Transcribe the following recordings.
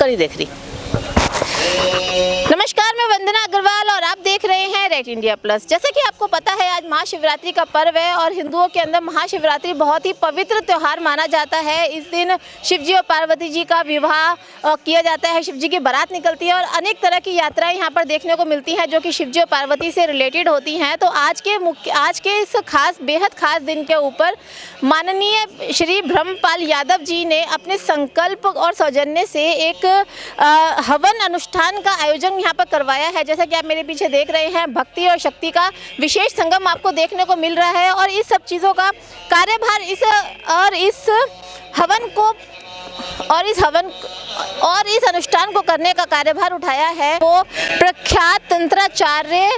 करी देख रही। नमस्कार, मैं वंदना अग्रवाल और आप देख रहे हैं रेड इंडिया प्लस। जैसे कि आपको पता है आज महाशिवरात्रि का पर्व है और हिंदुओं के अंदर महाशिवरात्रि बहुत ही पवित्र त्यौहार माना जाता है। इस दिन शिवजी और पार्वती जी का विवाह किया जाता है, शिवजी की बारात निकलती है और अनेक तरह की यात्राएं यहाँ पर देखने को मिलती हैं जो कि शिवजी और पार्वती से रिलेटेड होती हैं। तो आज के इस बेहद खास दिन के ऊपर माननीय श्री ब्रह्मपाल यादव जी ने अपने संकल्प और सौजन्य से एक हवन अनुष्ठान का आयोजन यहाँ पर करवाया है। जैसा कि आप मेरे पीछे देख रहे हैं, भक्ति और शक्ति का विशेष संगम आपको देखने को मिल रहा है और इस सब चीज़ों का कार्यभार इस अनुष्ठान को करने का कार्यभार उठाया है वो प्रख्यात तंत्राचार्य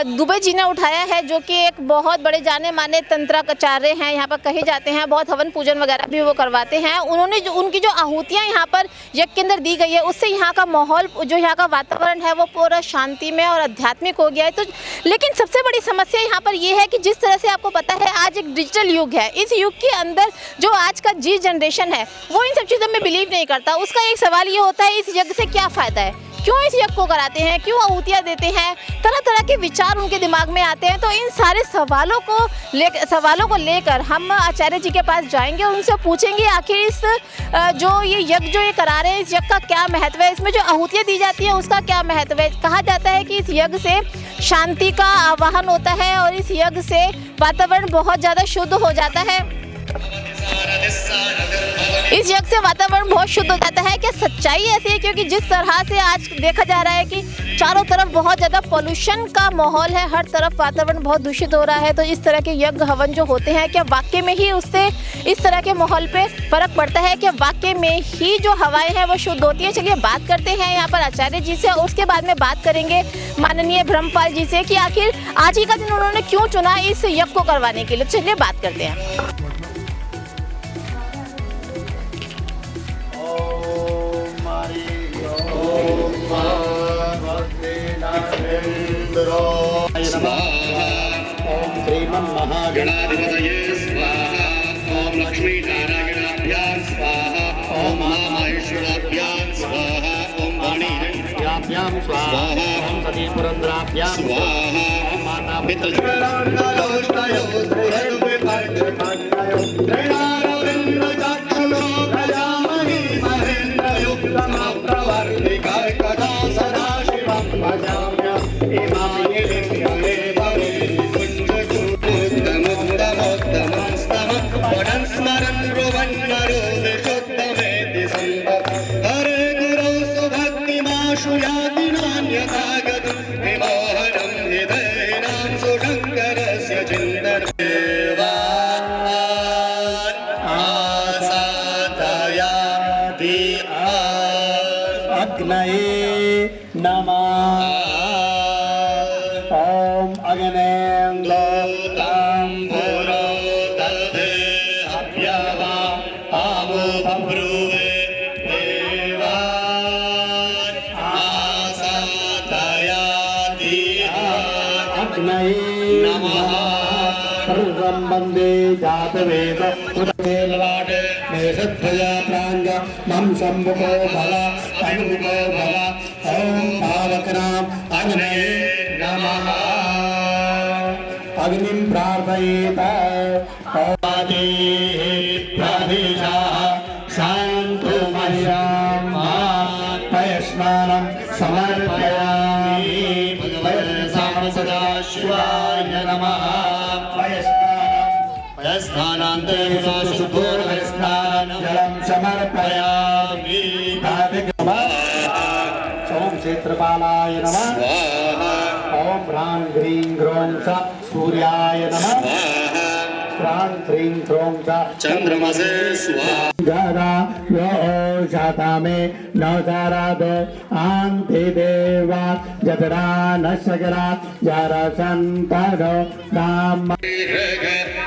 दुबे जी ने उठाया है, जो कि एक बहुत बड़े जाने माने तंत्राचार्य हैं, यहाँ पर कहे जाते हैं। बहुत हवन पूजन वगैरह भी वो करवाते हैं। उनकी जो आहुतियाँ यहाँ पर यज्ञ के अंदर दी गई है उससे यहाँ का माहौल, जो यहाँ का वातावरण है वो पूरा शांतिमय और आध्यात्मिक हो गया है। तो लेकिन सबसे बड़ी समस्या यहाँ पर ये है कि जिस तरह से आपको पता है आज एक डिजिटल युग है, इस युग के अंदर जो आज का जी जनरेशन है वो इन सब चीज़ों में बिलीव नहीं करता। उसका एक सवाल ये होता है, इस यज्ञ से क्या फ़ायदा है, क्यों इस यज्ञ को कराते हैं, क्यों आहुतियाँ देते हैं, तरह तरह के विचार उनके दिमाग में आते हैं। तो इन सारे सवालों को लेकर हम आचार्य जी के पास जाएंगे और उनसे पूछेंगे आखिर इस जो ये करा रहे हैं इस यज्ञ का क्या महत्व है, इसमें जो आहुतियाँ दी जाती हैं उसका क्या महत्व है। कहा जाता है कि इस यज्ञ से शांति का आवाहन होता है और इस यज्ञ से वातावरण बहुत ज़्यादा शुद्ध हो जाता है। इस यज्ञ से वातावरण बहुत शुद्ध हो जाता है। क्या सच्चाई ऐसी है? क्योंकि जिस तरह से आज देखा जा रहा है कि चारों तरफ बहुत ज़्यादा पोल्यूशन का माहौल है, हर तरफ वातावरण बहुत दूषित हो रहा है। तो इस तरह के यज्ञ हवन जो होते हैं, क्या वाकई में ही उससे इस तरह के माहौल पे फर्क पड़ता है? क्या वाकई में ही जो हवाएं हैं वो शुद्ध होती है? चलिए बात करते हैं यहाँ पर आचार्य जी से और उसके बाद में बात करेंगे माननीय ब्रह्मपाल जी से कि आखिर आज ही का दिन उन्होंने क्यों चुना इस यज्ञ को करवाने के लिए। चलिए बात करते हैं। ओम श्रीमन्महागणाधिपतये स्वाहा। ओम लक्ष्मी नारायणाभ्यां स्वाहा। ओम महामहेश्वराभ्यां स्वाहा। ओम वाणीभ्यां स्वाहा। ओम सती पुरंदराभ्यां स्वाहा। ओम माता वंदे जातवेद उदवेलवाट मेषध्वजा प्रांग मम शंभुको भव अग्निको भव। ओम पावकनाम अग्नये नमः। अग्निं प्रार्थयेत प्रदिशः शान्तु मह्यं पयस्नानं समर्पयामि। सदाशिवाय नमः। जलं समर्पयामि। ओम क्षेत्रपालाय नमः। ओम ह्रां ह्रीं ग्रौं च सूर्याय नमः। ह्रां ह्रीं ग्रौं च चंद्रमसे स्वाहा। यो जाता में नवचाराद आंति देवा जतरा नशकरा जारा संतनो नाम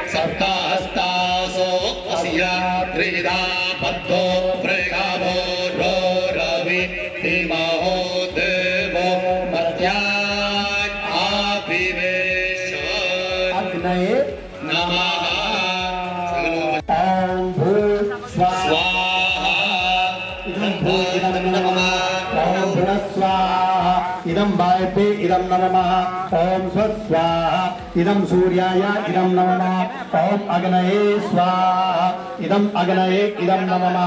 सप्ताहस्तासो अस्या त्रिदा पत्तो प्रगावो रो रवि तिमहो देवो मध्याय आविवेश अग्नये नमः। ओम भूर्भुवः स्वाहा। इदं नमः ॐ बृहस्वाहा इदं वायवे इदं नमः ॐ स्वस्वाहा इदं सूर्याय इदं नमः ॐ अग्नये स्वाहा इदं अग्नये इदं नमः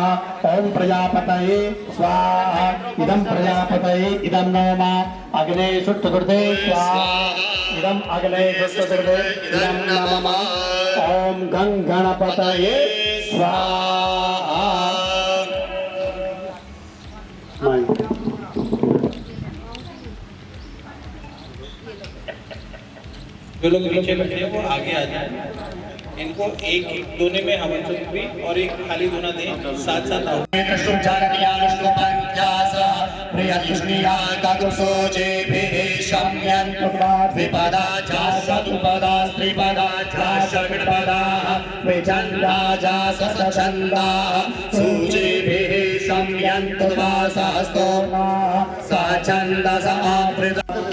ॐ प्रजापतये स्वाहा इदं प्रजापतये इदं नमः अग्ने चतुर्थे स्वाहा इदं अग्ने चतुर्थे इदं नमः ॐ गणपतये स्वाहा। जो लोग पीछे बैठे हैं वो आगे आ जाए। इनको एक एक दोने में हवन चक्री और एक खाली दोना दें, साथ साथ आओ।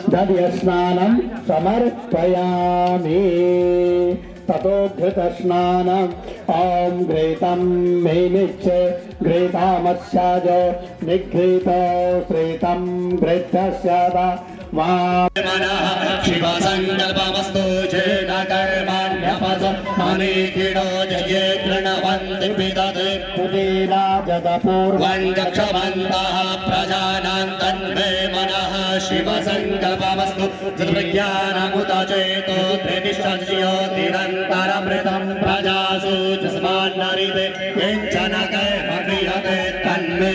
दध्यस्नानं समर्पयामि ततो घृतस्नानम् ॐ घृतं मेनिच्च घृतामस्याज निघृत श्रेतं घृतस्य शिवसङ्कल्पमस्तु जेन कर्मण्यपस मने किडो जये तृणवन्ति विदधे पूर्वं क्षमन्तः प्रजानां तन्मे मनः शिवसङ्कल्पमस्तु प्रज्ञानमुत चेतो ज्योतिरन्तरमृतं प्रजासु तस्मान्नरिते किञ्चन कर्म क्रियते तन्मे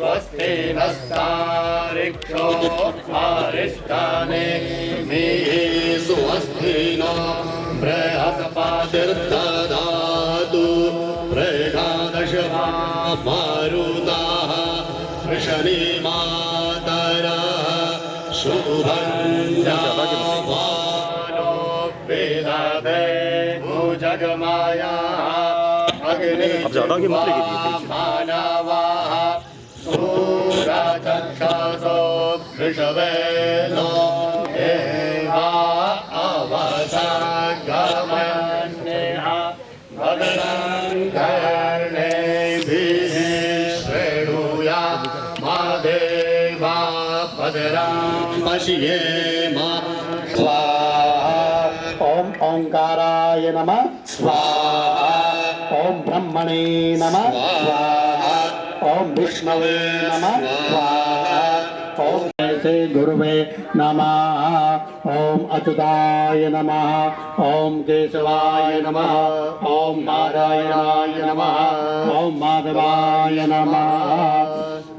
स्वस्ति नस्तारिक्षो अरिष्टाने मेहि स्वस्ति नो बृहस्पतिर्दधातु बृहदशवा मारुताः वृषणी मातरः शुभञ्जावानो वेदते भुजगमाया अग्नि मानवाः सूरचक्षसो वृषवेनो एवा अवसगमन्यः भद्रं कर्णेभिः श्रेणुया मादेवा भद्रं पश्येम स्वाहा। ॐ ओंकाराय नमः स्वाहा ॐ ब्रह्मणे नमः स्वाहा ॐ विष्णवे नमः स्वाहा ॐ श्री गुरुवे नमः ॐ अच्युताय नमः ॐ केशवाय नमः ॐ नारायणाय नमः ॐ माधवाय नमः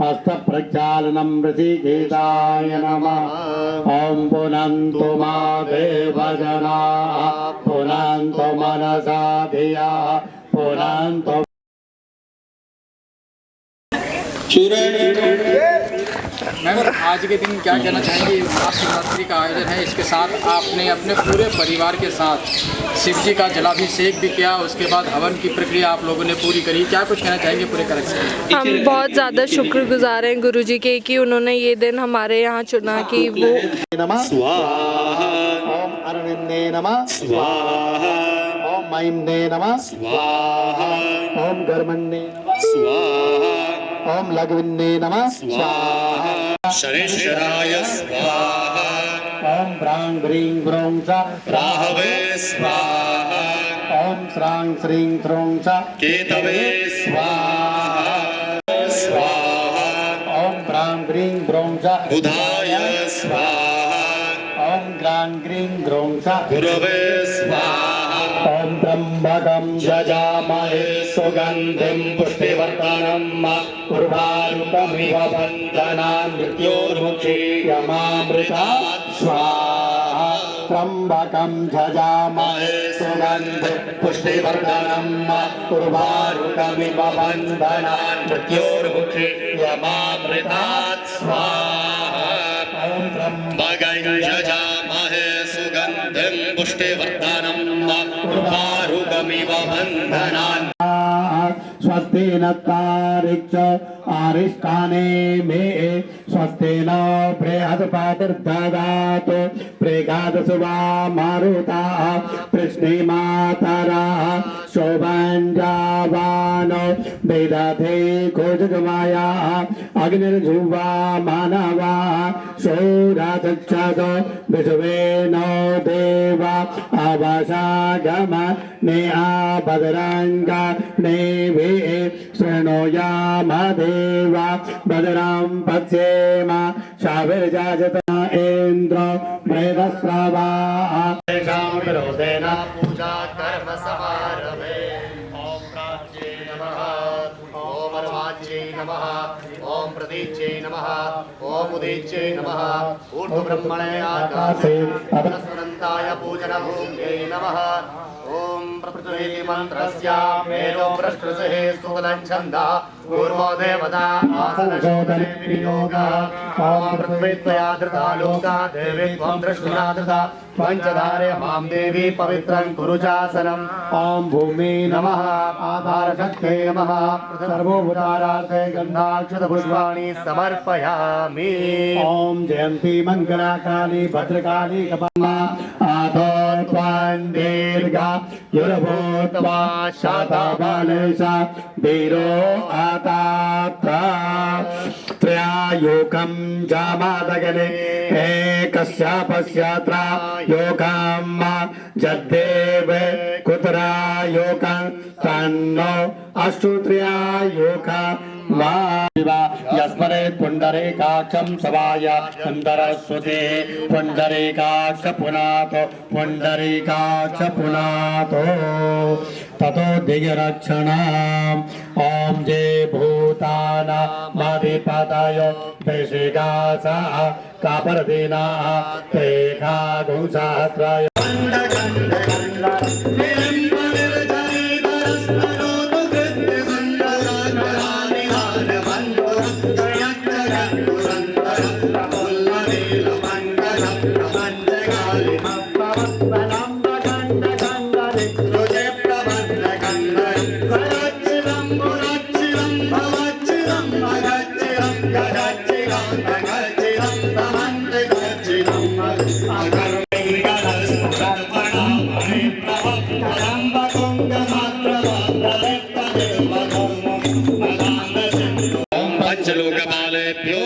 हस्तप्रक्षालनं ऋषिकेशाय नमः ॐ पुनन्तु मा देवजनाः पुनन्तु मनसा धिया पुनन्तु मैम आज के दिन क्या कहना चाहेंगे? महाशिवरात्रि का आयोजन है, इसके साथ आपने अपने पूरे परिवार के साथ शिव जी का जलाभिषेक भी किया, उसके बाद हवन की प्रक्रिया आप लोगों ने पूरी करी, क्या कुछ कहना चाहेंगे पूरे कार्यक्रम? हम बहुत ज़्यादा शुक्रगुजार हैं गुरु जी के कि उन्होंने ये दिन हमारे यहाँ चुना कि वो नमः स्वाहा ओम अरविंदे नमः स्वाहा ओम महिम्ने नमः स्वाहा ओम गर्मण्ये नमः स्वाहा ओम लघविन्ने नमः स्वाहा शनेश्वराय स्वाहा ओम ब्रां ब्रीं ब्रों च राहवे स्वाहा ओम श्रां श्रीं त्रों च केतवे स्वाहा स्वाहा ओम ब्रां ब्रीं ब्रों च बुधाय स्वाहा ओम ग्रां ग्रीं ग्रों च गुरवे स्वाहा ओम त्र्यंबकं यजामहे सुगंधिं पुष्टिवर्धनम् उर्वारुकमिव बन्धनान् मृत्योर्मुक्षीयमामृतात् स्वाहा त्र्यंबकं यजामहे सुगंधिं पुष्टिवर्धनम् उर्वारुकमिव बन्धनान् मृत्योर्मुक्षीयमामृतात् स्वाहा ओम त्र्यंबकं यजामहे सुगन्धिं पुष्टिवर्धनम् उर्वारुकमिव वारुकमिव बन्धनान् स्वस्ति न तारिक्ष आरिष्टाने मे स्वस्ति न बृहत्पतिर्ददातु प्रेगादसुवा मारुता कृष्णे मातरा शोभञ्जावानो वेदधे कोजगमाया अग्निर्जुवा मानवा शौराचक्षसो विश्वे नो देवा अवसागम ने भद्रङ्गा ने वे शृणोयाम देवा भद्रं पश्येम शाविर्जाजता इन्द्रो मृगस्रवा तेषां विरोधेन पूजा कर्म समारभे ॐ प्राच्ये नमः ॐ अर्वाच्ये नमः ॐ प्रतीच्ये नमः ॐ उदीच्ये नमः ऊर्ध्वब्रह्मणे आकाशे अवनस्वनन्ताय पूजनभूम्यै नमः ॐ प्रपृथ्वी मन्त्रस्य मेरो पृष्ठसे सुगलं छन्दः पूर्वो देवता आसनशोधने विनियोगः ॐ पृथ्वी त्वया धृता लोका देवी त्वं दृष्टिना धृता पञ्चधारे मां देवी पवित्रं कुरु चासनम् ॐ भूमि नमः आधारशक्ते नमः सर्वोपकारार्थे गन्धाक्षतपुष्पाणि समर्पयामि ॐ जयन्ती मङ्गलाकाली भद्रकाली कपाला आदो त्वां दीर्घा युरभूत्वा शतबलेशा वीरो आतात्रा त्रयायुकं जामादगने एकस्यापस्यात्रा योगं जद्देव कुतरायोगं तन्नो अष्टुत्र्यायोगं यस्मरे पुण्डरीकाक्षं सवाय सुन्दरस्वते पुण्डरीकाक्ष पुनातो पुण्डरीकाक्ष पुनातो ततो दिग्रक्षणाम् ॐ जय भूतानामधिपतयो वैशिकासा कापरदीना तेखा गुंसहस्राय पंचलोकपालेभ्यो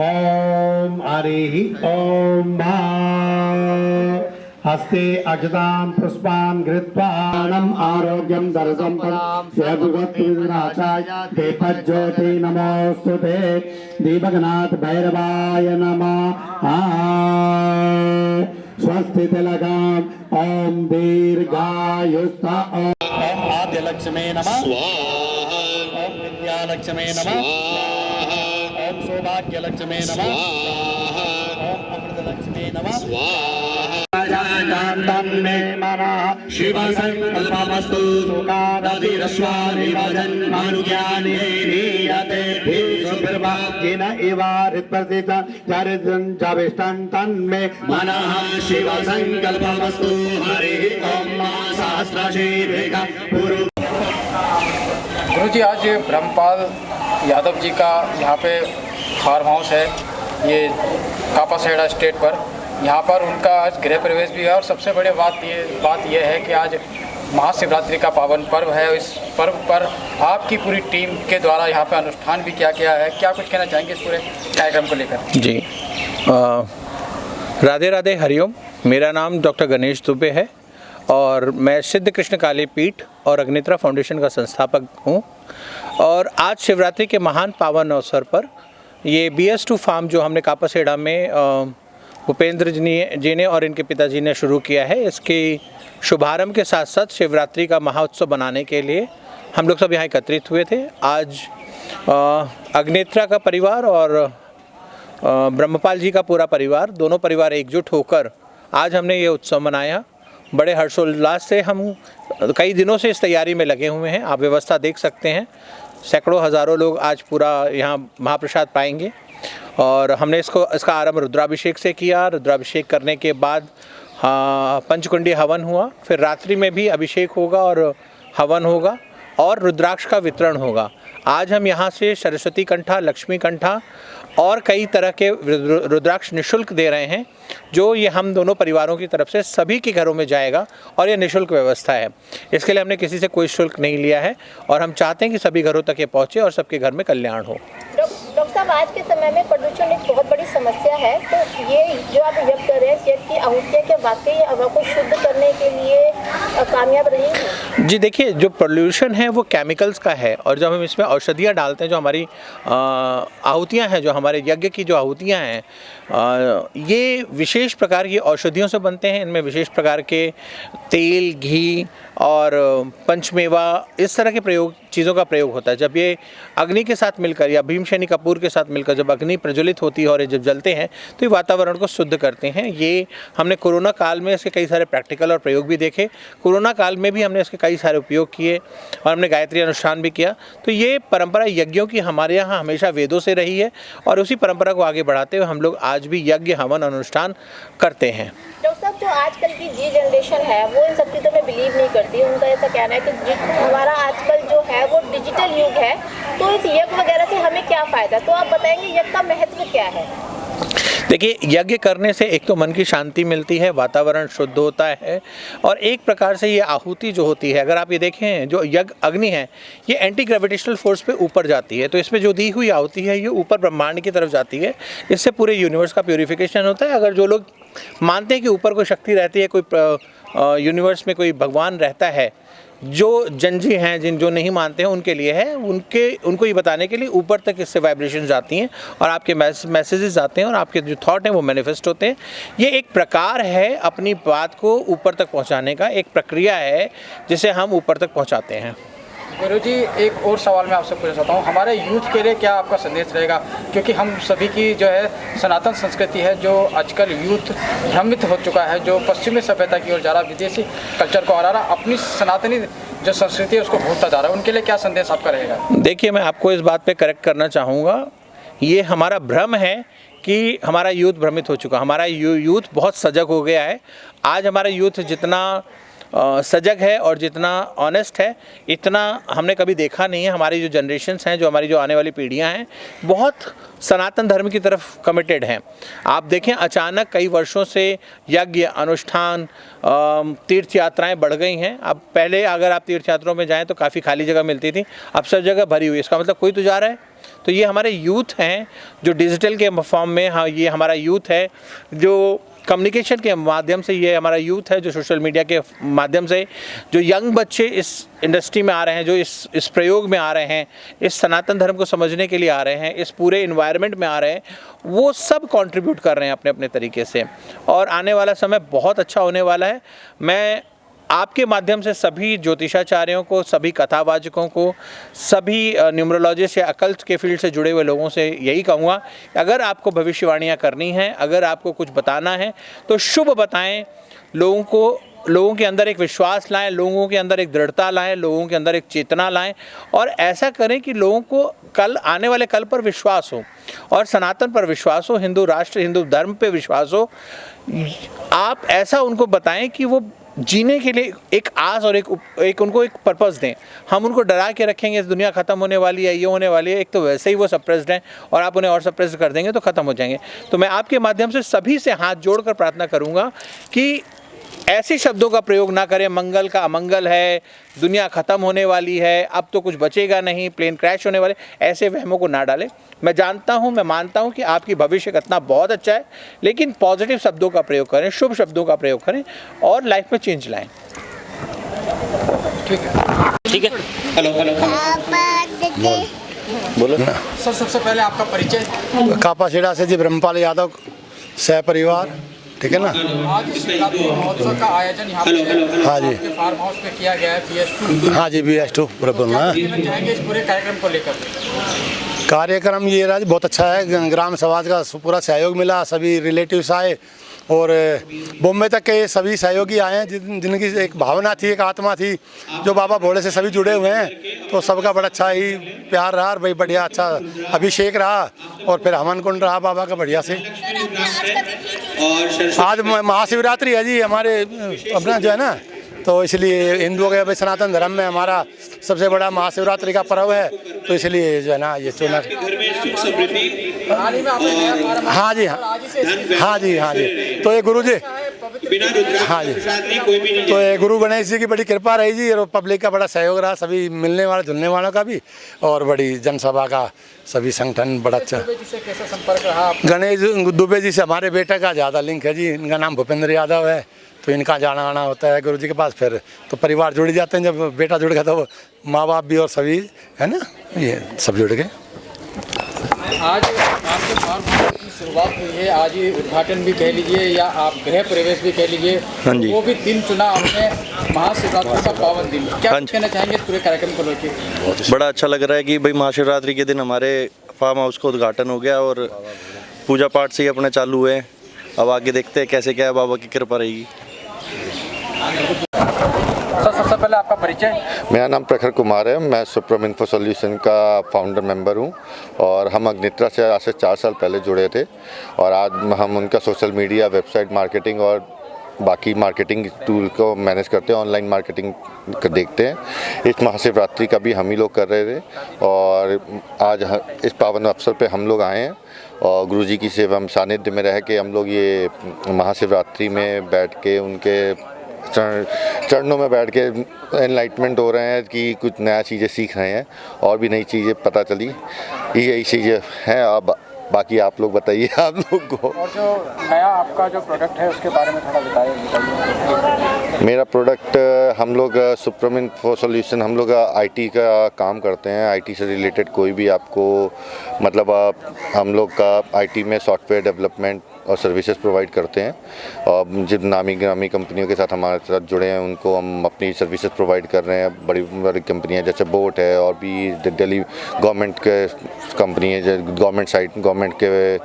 ओम हरि ओम हस्ते अजतां पुष्पान् घृत्वाणम् आरोग्यं धनसम्पदां सर्वगतविनाशाय दीपज्योति नमोस्तुते दीपगनाथ भैरवाय नमः स्वस्ति तिलकाम् ओम दीर्घायुष्ता ओम आद्यलक्ष्मी नमः स्वाहा ओम विद्यालक्ष्मी नमः ओम सौभाग्यलक्ष्मी नमः ओम अमृतलक्ष्मी नमः तन्मे मनः शिवसङ्कल्पमस्तु सुखादधिरस्वानिवजन्मानुज्ञाने नीयते भीषुभिर्भाग्येन इवारित्प्रतितं चरितं चविष्टं तन्मे मनः शिवसङ्कल्पमस्तु हरिः ॐ सहस्रशीर्षः पुरु। गुरुजी आज ब्रह्मपाल यादव जी का यहाँ पे फार्म हाउस है, ये कापासेड़ा स्टेट पर। यहाँ पर उनका आज गृह प्रवेश भी है और सबसे बड़ी बात ये है कि आज महाशिवरात्रि का पावन पर्व है। इस पर्व पर आपकी पूरी टीम के द्वारा यहाँ पे अनुष्ठान भी किया गया है। क्या कुछ कहना चाहेंगे इस पूरे कार्यक्रम को लेकर? जी राधे राधे हरिओम। मेरा नाम डॉक्टर गणेश दुबे है और मैं सिद्ध कृष्ण काली पीठ और अग्नित्रा फाउंडेशन का संस्थापक हूँ। और आज शिवरात्रि के महान पावन अवसर पर ये BS2 फार्म जो हमने कापासेड़ा में भूपेंद्र जी ने और इनके पिताजी ने शुरू किया है, इसके शुभारंभ के साथ साथ शिवरात्रि का महाउत्सव बनाने के लिए हम लोग सब यहाँ एकत्रित हुए थे। आज अग्नित्रा का परिवार और ब्रह्मपाल जी का पूरा परिवार, दोनों परिवार एकजुट होकर आज हमने ये उत्सव मनाया। बड़े हर्षोल्लास से हम कई दिनों से इस तैयारी में लगे हुए हैं। आप व्यवस्था देख सकते हैं, सैकड़ों हज़ारों लोग आज पूरा यहाँ महाप्रसाद पाएंगे। और हमने इसका आरंभ रुद्राभिषेक से किया। रुद्राभिषेक करने के बाद पंचकुंडी हवन हुआ, फिर रात्रि में भी अभिषेक होगा और हवन होगा और रुद्राक्ष का वितरण होगा। आज हम यहाँ से सरस्वती कंठा, लक्ष्मी कंठा और कई तरह के रुद्राक्ष निःशुल्क दे रहे हैं, जो ये हम दोनों परिवारों की तरफ से सभी के घरों में जाएगा और ये निःशुल्क व्यवस्था है। इसके लिए हमने किसी से कोई शुल्क नहीं लिया है और हम चाहते हैं कि सभी घरों तक ये पहुँचे और सबके घर में कल्याण हो। डॉक्टर साहब, आज के समय में प्रदूषण एक बहुत बड़ी समस्या है, तो ये जो आप यज्ञ कर रहे हैं यज्ञ की आहुतियाँ, क्या वाकई हवा को शुद्ध करने के लिए कामयाब रहेंगी? जी देखिए, जो पोल्यूशन है वो केमिकल्स का है और जब हम इसमें औषधियाँ डालते हैं, जो हमारी आहुतियाँ हैं, जो हमारे यज्ञ की जो आहुतियाँ हैं, ये विशेष प्रकार की औषधियों से बनते हैं। इनमें विशेष प्रकार के तेल, घी और पंचमेवा, इस तरह के चीज़ों का प्रयोग होता है। जब ये अग्नि के साथ मिलकर या भीमसेनी कपूर के साथ मिलकर जब अग्नि प्रज्वलित होती है और ये जब जलते हैं तो ये वातावरण को शुद्ध करते हैं। ये हमने कोरोना काल में इसके कई सारे प्रैक्टिकल और प्रयोग भी देखे। कोरोना काल में भी हमने इसके कई सारे उपयोग किए और हमने गायत्री अनुष्ठान भी किया। तो ये परंपरा यज्ञों की हमारे यहाँ हमेशा वेदों से रही है और उसी परंपरा को आगे बढ़ाते हुए हम लोग आज भी यज्ञ, हवन, अनुष्ठान करते हैं। डॉक्टर साहब, जो आजकल की जी जनरेशन है वो इन सब चीज़ों में बिलीव नहीं करती। उनका ऐसा कहना है कि हमारा आजकल जो है वो डिजिटल युग है, तो इस यज्ञ वगैरह से हमें क्या फ़ायदा? तो आप बताएंगे यज्ञ का महत्व क्या है? देखिए, यज्ञ करने से एक तो मन की शांति मिलती है, वातावरण शुद्ध होता है और एक प्रकार से ये आहुति जो होती है, अगर आप ये देखें, जो यज्ञ अग्नि है ये एंटी ग्रेविटेशनल फोर्स पे ऊपर जाती है, तो इसमें जो दी हुई आहुति है ये ऊपर ब्रह्मांड की तरफ जाती है। इससे पूरे यूनिवर्स का प्यूरिफिकेशन होता है। अगर जो लोग मानते हैं कि ऊपर कोई शक्ति रहती है, कोई यूनिवर्स में कोई भगवान रहता है, जो जनजी हैं, जो नहीं मानते हैं उनके लिए है, उनको ये बताने के लिए ऊपर तक इससे वाइब्रेशन जाती हैं और आपके मैसेजेस आते हैं और आपके जो थॉट हैं वो मैनिफेस्ट होते हैं। ये एक प्रकार है अपनी बात को ऊपर तक पहुंचाने का, एक प्रक्रिया है जिसे हम ऊपर तक पहुंचाते हैं। गुरुजी, एक और सवाल मैं आपसे पूछना चाहता हूँ, हमारे यूथ के लिए क्या आपका संदेश रहेगा? क्योंकि हम सभी की जो है सनातन संस्कृति है, जो आजकल यूथ भ्रमित हो चुका है, जो पश्चिमी सभ्यता की ओर जा रहा, विदेशी कल्चर को हरा रहा, अपनी सनातनी जो संस्कृति है उसको भूलता जा रहा है, उनके लिए क्या संदेश आपका रहेगा? देखिए, मैं आपको इस बात पर करेक्ट करना चाहूँगा। ये हमारा भ्रम है कि हमारा यूथ भ्रमित हो चुका। हमारा यूथ बहुत सजग हो गया है। आज हमारा यूथ जितना सजग है और जितना ऑनेस्ट है, इतना हमने कभी देखा नहीं है। हमारी जो जनरेशन्स हैं, जो हमारी जो आने वाली पीढ़ियां हैं, बहुत सनातन धर्म की तरफ कमिटेड हैं। आप देखें, अचानक कई वर्षों से यज्ञ, अनुष्ठान, तीर्थ यात्राएं बढ़ गई हैं। अब पहले अगर आप तीर्थ यात्राओं में जाएं तो काफ़ी खाली जगह मिलती थी, अब सब जगह भरी हुई। इसका मतलब कोई तो जा रहा है। तो ये हमारे यूथ हैं जो डिजिटल के फॉर्म में, हाँ, ये हमारा यूथ है जो कम्युनिकेशन के माध्यम से, ये हमारा यूथ है जो सोशल मीडिया के माध्यम से, जो यंग बच्चे इस इंडस्ट्री में आ रहे हैं, जो इस प्रयोग में आ रहे हैं, इस सनातन धर्म को समझने के लिए आ रहे हैं, इस पूरे इन्वायरमेंट में आ रहे हैं, वो सब कंट्रीब्यूट कर रहे हैं अपने अपने तरीके से। और आने वाला समय बहुत अच्छा होने वाला है। मैं आपके माध्यम से सभी ज्योतिषाचार्यों को, सभी कथावाचकों को, सभी न्यूमरोलॉजिस्ट या अकल्ट के फील्ड से जुड़े हुए लोगों से यही कहूँगा, अगर आपको भविष्यवाणियाँ करनी हैं, अगर आपको कुछ बताना है तो शुभ बताएं। लोगों के अंदर एक विश्वास लाएं, लोगों के अंदर एक दृढ़ता लाएं, लोगों के अंदर एक चेतना लाएं और ऐसा करें कि लोगों को आने वाले कल पर विश्वास हो और सनातन पर विश्वास हो, हिंदू राष्ट्र, हिंदू धर्म पे विश्वास हो। आप ऐसा उनको बताएं कि वो जीने के लिए एक आस और एक उनको एक पर्पस दें। हम उनको डरा के रखेंगे, इस दुनिया ख़त्म होने वाली है, ये होने वाली है, एक तो वैसे ही वो सप्रेस्ड हैं और आप उन्हें और सप्रेस कर देंगे तो ख़त्म हो जाएंगे। तो मैं आपके माध्यम से सभी से हाथ जोड़कर प्रार्थना करूंगा कि ऐसे शब्दों का प्रयोग ना करें, मंगल का अमंगल है, दुनिया ख़त्म होने वाली है, अब तो कुछ बचेगा नहीं, प्लेन क्रैश होने वाले, ऐसे वहमों को ना डालें। मैं जानता हूँ, मैं मानता हूँ कि आपकी भविष्य कथना बहुत अच्छा है, लेकिन पॉजिटिव शब्दों का प्रयोग करें, शुभ शब्दों का प्रयोग करें और लाइफ में चेंज लाएं। ठीक है। हेलो बोलो। सर सबसे पहले आपका परिचय। कापासीडा से जी ब्रह्मपाल यादव सह परिवार, ठीक है ना। आज शिवरात्रि महोत्सव का आयोजन यहाँ पे हाँ जी। आपके फार्म हाउस पे किया गया है BS2। हाँ जी, BS2 बराबर में। कहना चाहेंगे इस पूरे कार्यक्रम को लेकर। कार्यक्रम ये रहा जी, बहुत अच्छा है, ग्राम समाज का पूरा सहयोग मिला, सभी रिलेटिव्स आए और बॉम्बे तक के सभी सहयोगी आए हैं जिनकी एक भावना थी, एक आत्मा थी, जो बाबा भोले से सभी जुड़े हुए हैं, तो सबका बड़ा अच्छा ही प्यार रहा और भाई बढ़िया अच्छा अभिषेक रहा और फिर हवन कुंड रहा बाबा का बढ़िया से। आज महाशिवरात्रि है जी हमारे अपना जो है ना, तो इसलिए हिंदुओं के सनातन धर्म में हमारा सबसे बड़ा महाशिवरात्रि का पर्व है, तो इसलिए जो है ना ये चुना। हाँ जी, हाँ जी, हाँ जी। तो ये गुरु जी, हाँ जी, तो ये गुरु गणेश जी की बड़ी कृपा रही जी और पब्लिक का बड़ा सहयोग रहा, सभी मिलने वाले जुलने वालों का भी और बड़ी जनसभा का सभी संगठन बड़ा अच्छा। कैसा संपर्क रहा? गणेश दुबे जी से हमारे बेटे का ज़्यादा लिंक है जी, इनका नाम भूपेंद्र यादव है, तो इनका जाना आना होता है गुरु जी के पास, फिर तो परिवार जुड़ जाते हैं, जब बेटा जुड़ गया तो माँ बाप भी और सभी है ना, ये सब जुड़ गए। आज आपके फार्म हाउस की शुरुआत हुई है, आज ये उद्घाटन भी कह लीजिए या आप गृह प्रवेश भी कह लीजिए, हाँ जी। वो भी दिन चुना आपने, महाशिवरात्रि का पावन दिन। क्या कहना चाहेंगे इस पूरे कार्यक्रम को लेकर? बड़ा अच्छा लग रहा है कि भाई महाशिवरात्रि के दिन हमारे फार्म हाउस का उद्घाटन हो गया और पूजा पाठ से ही अपने चालू हुए। अब आगे देखते हैं कैसे क्या है, बाबा की कृपा रहेगी। सर सबसे पहले आपका परिचय। मेरा नाम प्रखर कुमार है, मैं सुप्रम इन्फो सॉल्यूशन का फाउंडर मेंबर हूं और हम अग्नित्रा से आज से 4 साल पहले जुड़े थे और आज हम उनका सोशल मीडिया, वेबसाइट मार्केटिंग और बाकी मार्केटिंग टूल को मैनेज करते हैं, ऑनलाइन मार्केटिंग देखते हैं। इस महाशिवरात्रि का भी हम ही लोग कर रहे थे और आज इस पावन अवसर पे हम लोग आए हैं और गुरुजी की सेवा में सानिध्य में रह के हम लोग ये महाशिवरात्रि में बैठ के उनके चरणों में बैठ के एनलाइटमेंट हो रहे हैं कि कुछ नया चीज़ें सीख रहे हैं और भी नई चीज़ें पता चली, यही चीज़ें हैं। अब बाकी आप लोग बताइए, आप लोग को। और जो नया आपका जो प्रोडक्ट है उसके बारे में थोड़ा बताइए। मेरा प्रोडक्ट हम लोग सुप्रम इन्फो सॉल्यूशन, हम लोग आईटी का काम करते हैं। आईटी से रिलेटेड कोई भी आपको मतलब हम लोग का आईटी में सॉफ्टवेयर डेवलपमेंट और सर्विसेज प्रोवाइड करते हैं और जिन नामी ग्रामी कंपनियों के साथ हमारे साथ जुड़े हैं उनको हम अपनी सर्विसेज प्रोवाइड कर रहे हैं। बड़ी बड़ी कंपनियां जैसे बोट है और भी दिल्ली गवर्नमेंट के कंपनी है, गवर्नमेंट साइड गवर्नमेंट के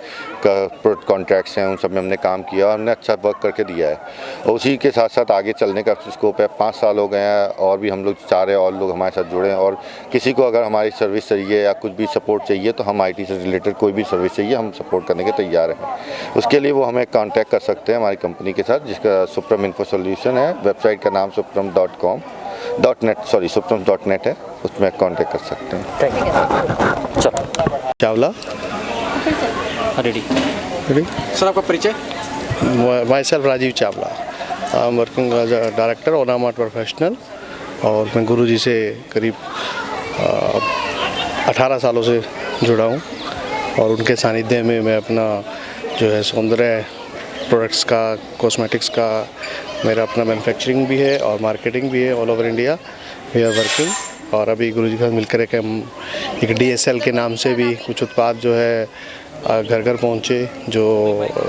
कॉन्ट्रैक्ट्स हैं, उन सब में हमने काम किया और हमने अच्छा वर्क करके दिया है। और उसी के साथ साथ आगे चलने का स्कोप है। 5 साल हो गए हैं और भी हम लोग चाह रहे हैं और लोग हमारे साथ जुड़े हैं और किसी को अगर हमारी सर्विस चाहिए या कुछ भी सपोर्ट चाहिए तो हम आईटी से रिलेटेड कोई भी सर्विस चाहिए हम सपोर्ट करने के तैयार हैं। उसके लिए वो हमें कांटेक्ट कर सकते हैं हमारी कंपनी के साथ, जिसका सुप्रम इन्फो सॉल्यूशन है। वेबसाइट का नाम suprem.net है, उसमें कांटेक्ट कर सकते हैं। चावला रेडी। सर आपका परिचय। Myself Rajeev Chawla, I am working as a director Onamart professional और मैं गुरुजी से करीब 18 सालों से जुड़ा हूँ और उनके सानिध्य में मैं अपना जो है सौंदर्य प्रोडक्ट्स का, कॉस्मेटिक्स का मेरा अपना मैन्युफैक्चरिंग भी है और मार्केटिंग भी है। All over India we are working और अभी गुरुजी के साथ मिलकर हम एक DSL के नाम से भी कुछ उत्पाद जो है घर घर पहुँचे, जो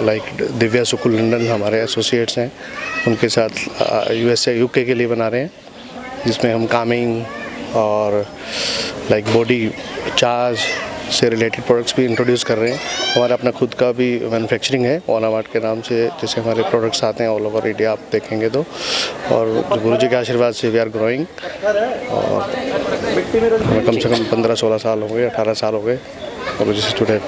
लाइक दिव्या सुकुल लंदन हमारे एसोसिएट्स हैं, उनके साथ USA UK के लिए बना रहे हैं, जिसमें हम कामिंग और लाइक बॉडी चार्ज से रिलेटेड प्रोडक्ट्स भी इंट्रोड्यूस कर रहे हैं। हमारा अपना खुद का भी मैन्युफैक्चरिंग है ओनामार्ट के नाम से, जैसे हमारे प्रोडक्ट्स आते हैं ऑल ओवर इंडिया आप देखेंगे तो। और गुरुजी के आशीर्वाद से वी आर ग्रोइंग और हमें कम से कम 15-16 साल हो गए, 18 साल हो गए गुरुजी से जुड़े।